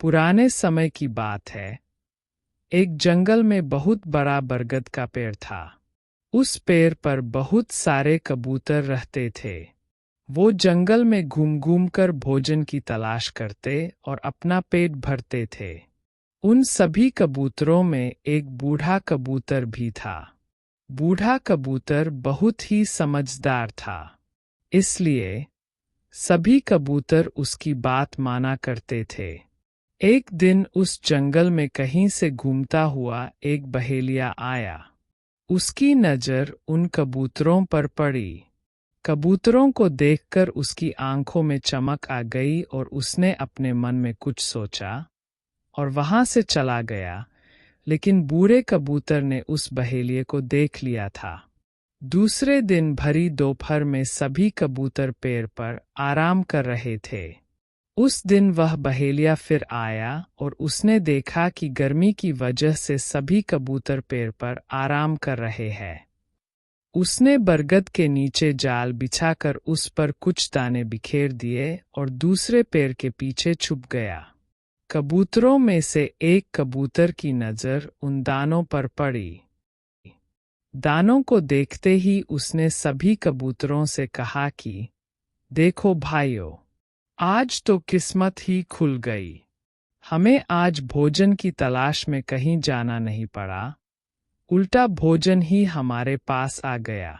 पुराने समय की बात है। एक जंगल में बहुत बड़ा बरगद का पेड़ था। उस पेड़ पर बहुत सारे कबूतर रहते थे। वो जंगल में घूम घूम कर भोजन की तलाश करते और अपना पेट भरते थे। उन सभी कबूतरों में एक बूढ़ा कबूतर भी था। बूढ़ा कबूतर बहुत ही समझदार था, इसलिए सभी कबूतर उसकी बात माना करते थे। एक दिन उस जंगल में कहीं से घूमता हुआ एक बहेलिया आया। उसकी नज़र उन कबूतरों पर पड़ी। कबूतरों को देखकर उसकी आंखों में चमक आ गई और उसने अपने मन में कुछ सोचा और वहां से चला गया। लेकिन बूढ़े कबूतर ने उस बहेलिये को देख लिया था। दूसरे दिन भरी दोपहर में सभी कबूतर पेड़ पर आराम कर रहे थे। उस दिन वह बहेलिया फिर आया और उसने देखा कि गर्मी की वजह से सभी कबूतर पेड़ पर आराम कर रहे हैं। उसने बरगद के नीचे जाल बिछाकर उस पर कुछ दाने बिखेर दिए और दूसरे पेड़ के पीछे छुप गया। कबूतरों में से एक कबूतर की नज़र उन दानों पर पड़ी। दानों को देखते ही उसने सभी कबूतरों से कहा कि देखो भाइयों, आज तो किस्मत ही खुल गई। हमें आज भोजन की तलाश में कहीं जाना नहीं पड़ा, उल्टा भोजन ही हमारे पास आ गया।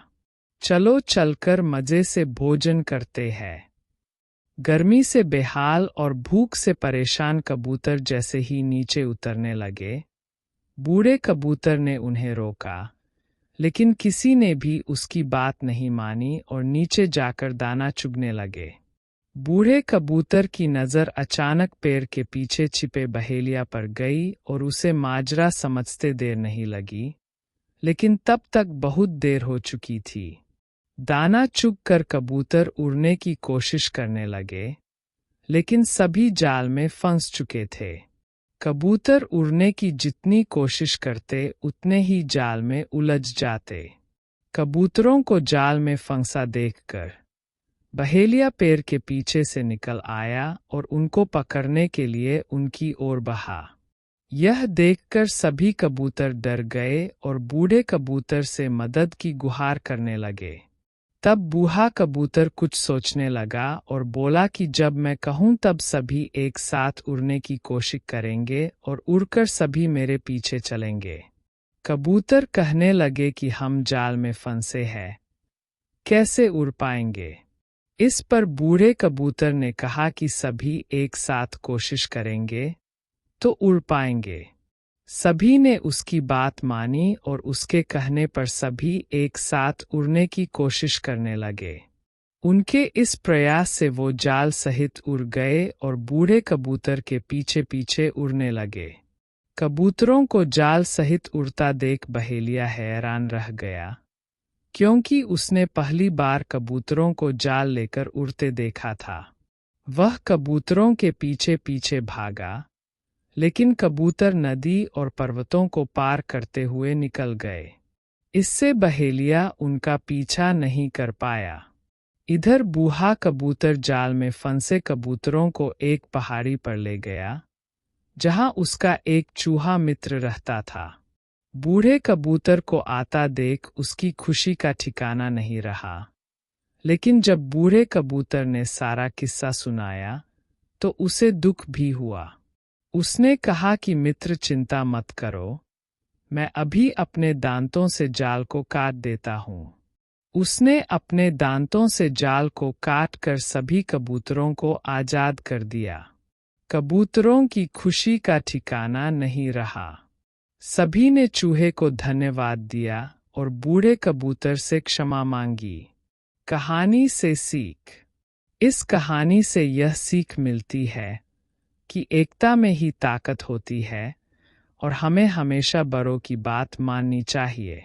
चलो चलकर मजे से भोजन करते हैं। गर्मी से बेहाल और भूख से परेशान कबूतर जैसे ही नीचे उतरने लगे, बूढ़े कबूतर ने उन्हें रोका, लेकिन किसी ने भी उसकी बात नहीं मानी और नीचे जाकर दाना चुगने लगे। बूढ़े कबूतर की नज़र अचानक पेड़ के पीछे छिपे बहेलिया पर गई और उसे माजरा समझते देर नहीं लगी, लेकिन तब तक बहुत देर हो चुकी थी। दाना चुग कर कबूतर उड़ने की कोशिश करने लगे, लेकिन सभी जाल में फंस चुके थे। कबूतर उड़ने की जितनी कोशिश करते उतने ही जाल में उलझ जाते। कबूतरों को जाल में फंसा देखकर बहेलिया पेड़ के पीछे से निकल आया और उनको पकड़ने के लिए उनकी ओर बढ़ा। यह देखकर सभी कबूतर डर गए और बूढ़े कबूतर से मदद की गुहार करने लगे। तब बूढ़ा कबूतर कुछ सोचने लगा और बोला कि जब मैं कहूँ तब सभी एक साथ उड़ने की कोशिश करेंगे और उड़कर सभी मेरे पीछे चलेंगे। कबूतर कहने लगे कि हम जाल में फंसे हैं, कैसे उड़ पाएंगे। इस पर बूढ़े कबूतर ने कहा कि सभी एक साथ कोशिश करेंगे तो उड़ पाएंगे। सभी ने उसकी बात मानी और उसके कहने पर सभी एक साथ उड़ने की कोशिश करने लगे। उनके इस प्रयास से वो जाल सहित उड़ गए और बूढ़े कबूतर के पीछे पीछे उड़ने लगे। कबूतरों को जाल सहित उड़ता देख बहेलिया हैरान रह गया, क्योंकि उसने पहली बार कबूतरों को जाल लेकर उड़ते देखा था। वह कबूतरों के पीछे पीछे भागा, लेकिन कबूतर नदी और पर्वतों को पार करते हुए निकल गए। इससे बहेलिया उनका पीछा नहीं कर पाया। इधर बूढ़ा कबूतर जाल में फंसे कबूतरों को एक पहाड़ी पर ले गया, जहां उसका एक चूहा मित्र रहता था। बूढ़े कबूतर को आता देख उसकी खुशी का ठिकाना नहीं रहा, लेकिन जब बूढ़े कबूतर ने सारा किस्सा सुनाया तो उसे दुख भी हुआ। उसने कहा कि मित्र, चिंता मत करो, मैं अभी अपने दांतों से जाल को काट देता हूँ। उसने अपने दांतों से जाल को काट कर सभी कबूतरों को आजाद कर दिया। कबूतरों की खुशी का ठिकाना नहीं रहा। सभी ने चूहे को धन्यवाद दिया और बूढ़े कबूतर से क्षमा मांगी। कहानी से सीख। इस कहानी से यह सीख मिलती है कि एकता में ही ताकत होती है और हमें हमेशा बड़ों की बात माननी चाहिए।